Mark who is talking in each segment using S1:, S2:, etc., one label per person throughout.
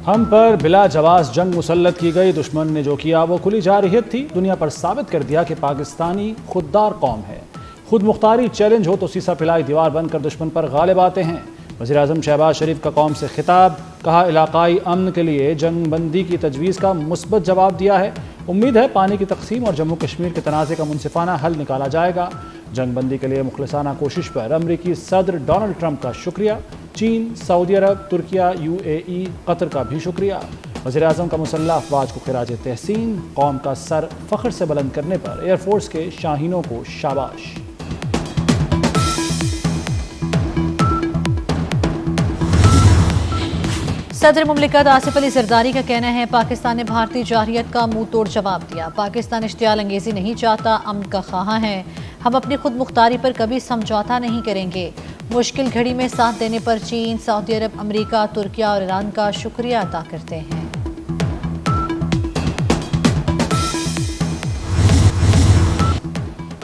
S1: ہم پر بلا جواز جنگ مسلط کی گئی، دشمن نے جو کیا وہ کھلی جارحیت تھی۔ دنیا پر ثابت کر دیا کہ پاکستانی خوددار قوم ہے۔ خود مختاری چیلنج ہو تو سیسا پلائی دیوار بن کر دشمن پر غالب آتے ہیں۔ وزیراعظم شہباز شریف کا قوم سے خطاب، کہا علاقائی امن کے لیے جنگ بندی کی تجویز کا مثبت جواب دیا ہے۔ امید ہے پانی کی تقسیم اور جموں کشمیر کے تنازع کا منصفانہ حل نکالا جائے گا۔ جنگ بندی کے لیے مخلصانہ کوشش پر امریکی صدر ڈونلڈ ٹرمپ کا شکریہ۔ چین، سعودی عرب، ترکیہ، UAE، قطر کا بھی شکریہ۔ وزیراعظم کا مسلح افواج کو خراج تحسین، قوم کا سر فخر سے بلند کرنے پر ایئر فورس کے شاہینوں کو شاباش۔
S2: صدر مملکت آصف علی زرداری کا کہنا ہے پاکستان نے بھارتی جارحیت کا منہ توڑ جواب دیا۔ پاکستان اشتعال انگیزی نہیں چاہتا، امن کا خواہاں ہے۔ ہم اپنی خود مختاری پر کبھی سمجھوتا نہیں کریں گے۔ مشکل گھڑی میں ساتھ دینے پر چین، سعودی عرب، امریکہ، ترکیہ اور ایران کا شکریہ ادا کرتے ہیں۔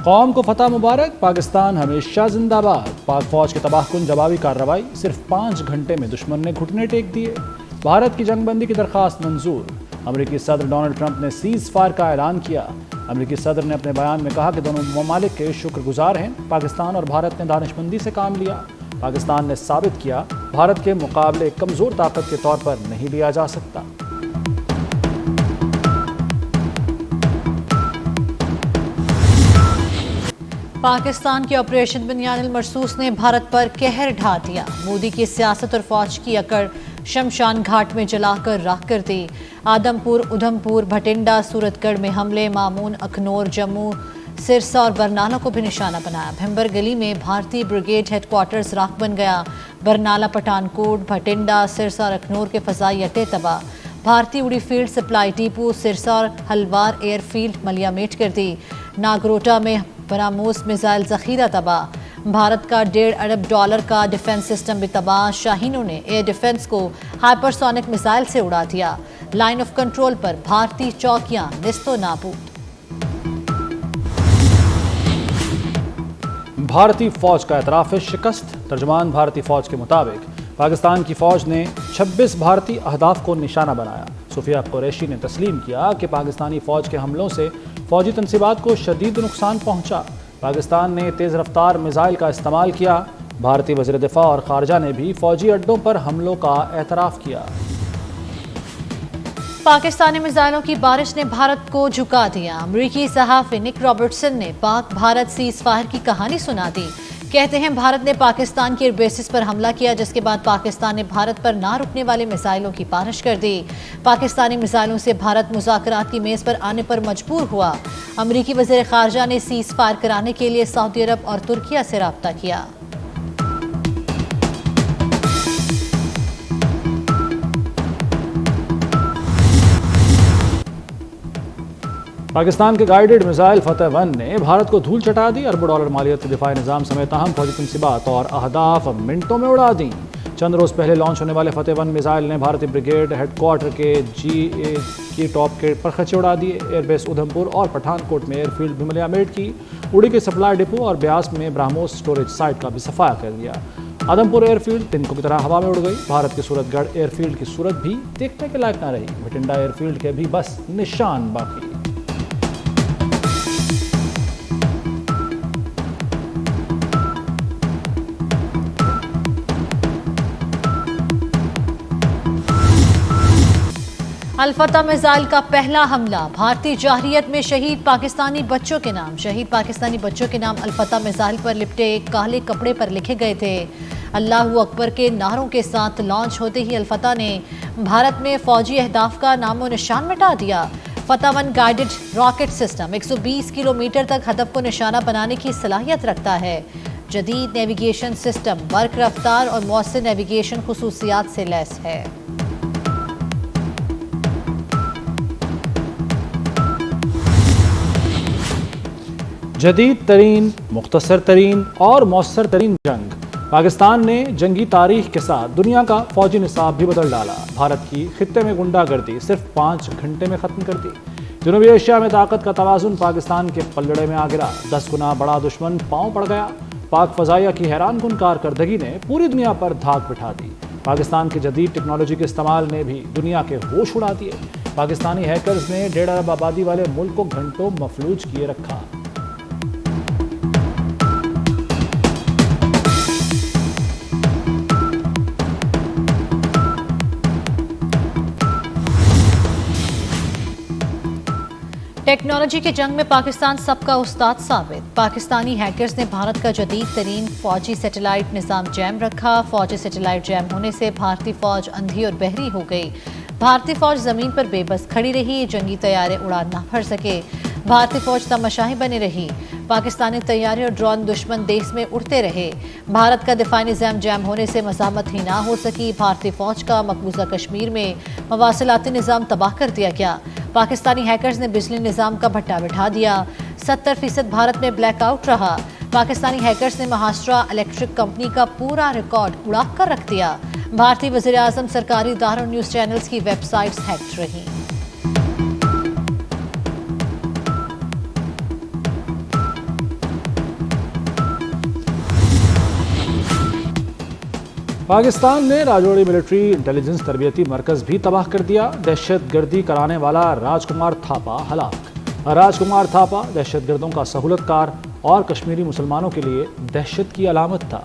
S1: قوم کو فتح مبارک، پاکستان ہمیشہ زندہ باد۔ پاک فوج کی تباہ کن جوابی کارروائی، صرف 5 گھنٹے میں دشمن نے گھٹنے ٹیک دیے۔ بھارت کی جنگ بندی کی درخواست منظور۔ امریکی صدر ڈونلڈ ٹرمپ نے سیز فائر کا اعلان کیا۔ امریکی صدر نے اپنے بیان میں کہا کہ دونوں ممالک کے شکر گزار ہیں۔ پاکستان اور بھارت نے دانش مندی سے کام لیا۔ پاکستان نے ثابت کیا بھارت کے مقابلے کمزور طاقت کے طور پر نہیں لیا جا سکتا۔
S2: پاکستان کے آپریشن بنیان المرصوص نے بھارت پر قہر ڈھا دیا۔ مودی کی سیاست اور فوج کی اکڑ شمشان گھاٹ میں جلا کر راکھ کر دی۔ آدم پور، ادھم پور، بھٹنڈا، سورت گڑھ میں حملے، مامون، اکھنور، جموں، سرسا اور برنالہ کو بھی نشانہ بنایا۔ بھمبر گلی میں بھارتی بریگیڈ ہیڈ کوارٹرز راکھ بن گیا۔ برنالہ، پٹھان کوٹ، بھٹنڈا، سرسا اور اکھنور کے فضائی اڈے تباہ۔ بھارتی اڑی فیلڈ سپلائی ڈیپو سرسا اور ہلوار ایئر فیلڈ ملیا میٹ کر دی۔ ناگروٹا میں براموس میزائل ذخیرہ تباہ۔ بھارت کا $1.5 ارب کا ڈیفنس سسٹم بھی تباہ۔ شاہینوں نے ایئر ڈیفنس کو ہائپرسونک میزائل سے اڑا دیا۔ لائن آف کنٹرول پر بھارتی چوکیاں نیست و نابود۔
S1: بھارتی فوج کا اعتراف شکست۔ ترجمان بھارتی فوج کے مطابق پاکستان کی فوج نے 26 بھارتی اہداف کو نشانہ بنایا۔ صفیہ قریشی نے تسلیم کیا کہ پاکستانی فوج کے حملوں سے فوجی تنصیبات کو شدید نقصان پہنچا۔ پاکستان نے تیز رفتار میزائل کا استعمال کیا۔ بھارتی وزیر دفاع اور خارجہ نے بھی فوجی اڈوں پر حملوں کا اعتراف کیا۔
S2: پاکستانی میزائلوں کی بارش نے بھارت کو جھکا دیا۔ امریکی صحافی نک رابرٹسن نے پاک بھارت سیز فائر کی کہانی سنا دی۔ کہتے ہیں بھارت نے پاکستان کے ایئر بیسز پر حملہ کیا، جس کے بعد پاکستان نے بھارت پر نہ رکنے والے میزائلوں کی بارش کر دی۔ پاکستانی میزائلوں سے بھارت مذاکرات کی میز پر آنے پر مجبور ہوا۔ امریکی وزیر خارجہ نے سیز فائر کرانے کے لیے سعودی عرب اور ترکیہ سے رابطہ کیا۔
S1: پاکستان کے گائیڈڈ میزائل فتح 1 نے بھارت کو دھول چٹا دی۔ $1 ارب مالیت کے دفاعی نظام سمیت اہم فوجی تنصیبات اور اہداف منٹوں میں اڑا دیں۔ چند روز پہلے لانچ ہونے والے فتح 1 میزائل نے بھارتی بریگیڈ ہیڈ کوارٹر کے GA کی ٹاپ کے پرخچے اڑا دیے۔ ایئر بیس ادھم پور اور پٹھان کوٹ میں ایئر فیلڈ بھی ملیا میٹ کی۔ اڑی کے سپلائی ڈپو اور بیاس میں برہموس سٹوریج سائٹ کا بھی صفایا کر دیا۔ آدم پور ایئر فیلڈ تنکوں کی طرح ہوا میں اڑ گئی۔ بھارت کے سورت گڑھ ایئر فیلڈ کی صورت بھی دیکھنے کے لائق نہ رہی۔ بھٹنڈا ایئر فیلڈ کے بھی بس نشان باقی۔
S2: الفتح میزائل کا پہلا حملہ، بھارتی جارحیت میں شہید پاکستانی بچوں کے نام۔ شہید پاکستانی بچوں کے نام الفتح میزائل پر لپٹے ایک کالے کپڑے پر لکھے گئے تھے۔ اللہ اکبر کے نعروں کے ساتھ لانچ ہوتے ہی الفتح نے بھارت میں فوجی اہداف کا نام و نشان مٹا دیا۔ فتح 1 گائیڈڈ راکٹ سسٹم 120 کلومیٹر تک ہدف کو نشانہ بنانے کی صلاحیت رکھتا ہے۔ جدید نیویگیشن سسٹم برق رفتار اور مؤثر نیویگیشن خصوصیات سے لیس ہے۔
S1: جدید ترین، مختصر ترین اور مؤثر ترین جنگ۔ پاکستان نے جنگی تاریخ کے ساتھ دنیا کا فوجی نصاب بھی بدل ڈالا۔ بھارت کی خطے میں غنڈہ گردی صرف 5 گھنٹے میں ختم کر دی۔ جنوبی ایشیا میں طاقت کا توازن پاکستان کے پلڑے میں آ گرا۔ 10 گنا بڑا دشمن پاؤں پڑ گیا۔ پاک فضائیہ کی حیران کن کارکردگی نے پوری دنیا پر دھاک بٹھا دی۔ پاکستان کی جدید ٹیکنالوجی کے استعمال نے بھی دنیا کے ہوش اڑا دیے۔ پاکستانی ہیکرز نے 1.5 ارب آبادی والے ملک کو گھنٹوں مفلوج کیے رکھا۔
S2: ٹیکنالوجی کی جنگ میں پاکستان سب کا استاد ثابت۔ پاکستانی ہیکرز نے بھارت کا جدید ترین فوجی سیٹلائٹ نظام جیم رکھا۔ فوجی سیٹلائٹ جیم ہونے سے بھارتی فوج اندھی اور بہری ہو گئی۔ بھارتی فوج زمین پر بے بس کھڑی رہی، جنگی طیارے اڑان نہ بھر سکے۔ بھارتی فوج تماشائی بنی رہی۔ پاکستانی طیارے اور ڈرون دشمن دیش میں اڑتے رہے۔ بھارت کا دفاعی نظام جیم ہونے سے مزاحمت ہی نہ ہو سکی۔ بھارتی فوج کا مقبوضہ کشمیر میں مواصلاتی نظام تباہ کر دیا گیا۔ پاکستانی ہیکرز نے بجلی نظام کا بھٹا بٹھا دیا۔ 70% بھارت میں بلیک آؤٹ رہا۔ پاکستانی ہیکرز نے مہاشٹرا الیکٹرک کمپنی کا پورا ریکارڈ اڑا کر رکھ دیا۔ بھارتی وزیر اعظم سرکاری اداروں نیوز چینلز کی ویب سائٹس ہیکڈ رہیں۔
S1: پاکستان نے راجوری ملٹری انٹیلیجنس تربیتی مرکز بھی تباہ کر دیا۔ دہشت گردی کرانے والا راج کمار تھاپا ہلاک۔ راج کمار تھاپا دہشت گردوں کا سہولت کار اور کشمیری مسلمانوں کے لیے دہشت کی علامت تھا۔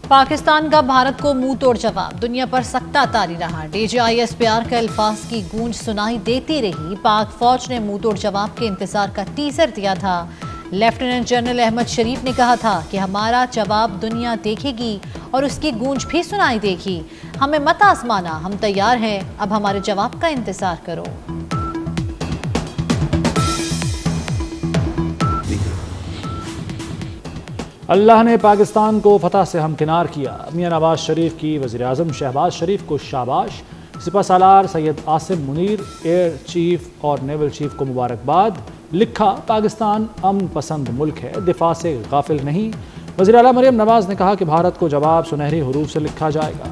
S2: پاکستان کا بھارت کو منہ توڑ جواب، دنیا پر سکتہ طاری رہا۔ DGISPR کے الفاظ کی گونج سنائی دیتی رہی۔ پاک فوج نے منہ توڑ جواب کے انتظار کا ٹیزر دیا تھا۔ لیفٹیننٹ جنرل احمد شریف نے کہا تھا کہ ہمارا جواب دنیا دیکھے گی اور اس کی گونج بھی سنائی دے گی۔ ہمیں مت آزمانا، ہم تیار ہیں، اب ہمارے جواب کا انتظار کرو۔
S1: اللہ نے پاکستان کو فتح سے ہمکنار کیا۔ میاں نواز شریف کی وزیر اعظم شہباز شریف کو شاباش۔ سپہ سالار سید عاصم منیر ایئر چیف اور نیول چیف کو مبارکباد۔ لکھا پاکستان امن پسند ملک ہے، دفاع سے غافل نہیں۔ وزیر اعلیٰ مریم نواز نے کہا کہ بھارت کو جواب سنہری حروف سے لکھا جائے گا۔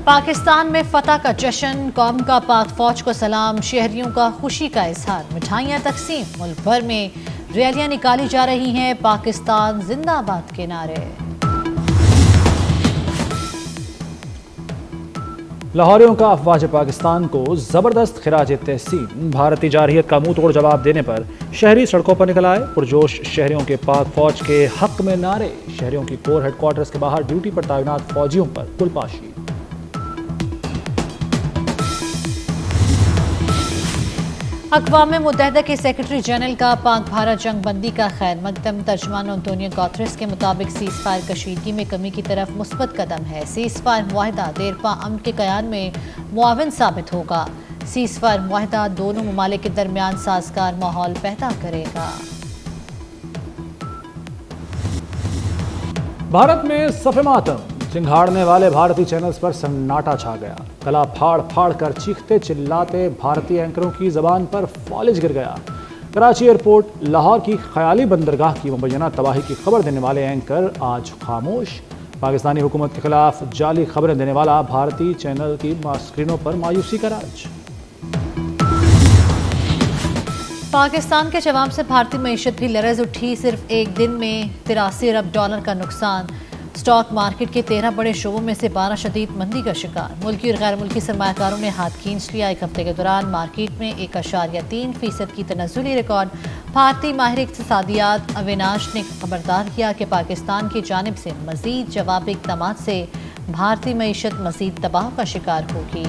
S2: پاکستان میں فتح کا جشن، قوم کا پاک فوج کو سلام، شہریوں کا خوشی کا اظہار، مٹھائیاں تقسیم، ملک بھر میں ریلیاں نکالی جا رہی ہیں۔ پاکستان زندہ باد کے نعرے۔
S1: لاہوریوں کا افواج پاکستان کو زبردست خراج تحسین۔ بھارتی جارحیت کا منہ توڑ جواب دینے پر شہری سڑکوں پر نکل آئے۔ پرجوش شہریوں کے پاک فوج کے حق میں نعرے۔ شہریوں کی کور ہیڈ کوارٹرز کے باہر ڈیوٹی پر تعینات فوجیوں پر کل پاشی۔
S2: اقوام متحدہ کے سیکرٹری جنرل کا پاک بھارت جنگ بندی کا خیر مقدم۔ ترجمان انطونیو گوتریس کے مطابق سیز فائر کشیدگی میں کمی کی طرف مثبت قدم ہے۔ سیز فائر معاہدہ دیرپا امن کے قیام میں معاون ثابت ہوگا۔ سیز فائر معاہدہ دونوں ممالک کے درمیان سازگار ماحول پیدا کرے گا۔
S1: بھارت میں صف ماتم، چنگھاڑنے والے بھارتی چینلز پر سناٹا چھا گیا۔ گلا پھاڑ پھاڑ کر چیختے چلاتے بھارتی اینکروں کی زبان پر فالج گر گیا۔ کراچی ایئرپورٹ لاہور کی خیالی بندرگاہ کی مبینہ تباہی کی خبر دینے والے اینکر آج خاموش۔ پاکستانی حکومت کے خلاف جعلی خبریں دینے والا بھارتی چینل کی اسکرینوں پر مایوسی کا راج۔
S2: پاکستان کے جواب سے بھارتی معیشت بھی لرز اٹھی۔ صرف ایک دن میں 83 ارب ڈالر کا نقصان۔ اسٹاک مارکیٹ کے 13 بڑے شعبوں میں سے 12 شدید مندی کا شکار۔ ملکی اور غیر ملکی سرمایہ کاروں نے ہاتھ کھینچ لیا۔ ایک ہفتے کے دوران مارکیٹ میں 1.3% کی تنزلی ریکارڈ۔ بھارتی ماہر اقتصادیات اویناش نے خبردار کیا کہ پاکستان کی جانب سے مزید جوابی اقدامات سے بھارتی معیشت مزید تباہ کا شکار ہوگی۔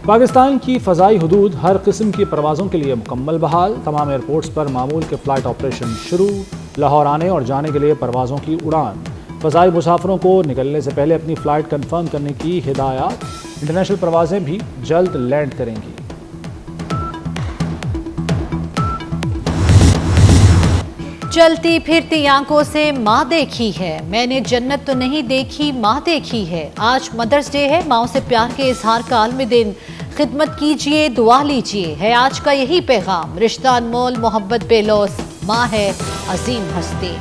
S1: پاکستان کی فضائی حدود ہر قسم کی پروازوں کے لیے مکمل بحال۔ تمام ایئرپورٹس پر معمول کے فلائٹ آپریشن شروع۔ لاہور آنے اور جانے کے لیے پروازوں کی اڑان۔ فضائی مسافروں کو نکلنے سے پہلے اپنی فلائٹ کنفرم کرنے کی ہدایات۔ انٹرنیشنل پروازیں بھی جلد لینڈ کریں گی۔
S2: چلتی پھرتی آنکھوں سے ماں دیکھی ہے، میں نے جنت تو نہیں دیکھی، ماں دیکھی ہے۔ آج مدرس ڈے ہے، ماں سے پیار کے اظہار کا عالمی دن۔ خدمت کیجئے، دعا لیجئے، ہے آج کا یہی پیغام۔ رشتہ انمول، محبت بے لوث، ماں ہے عظیم ہستی۔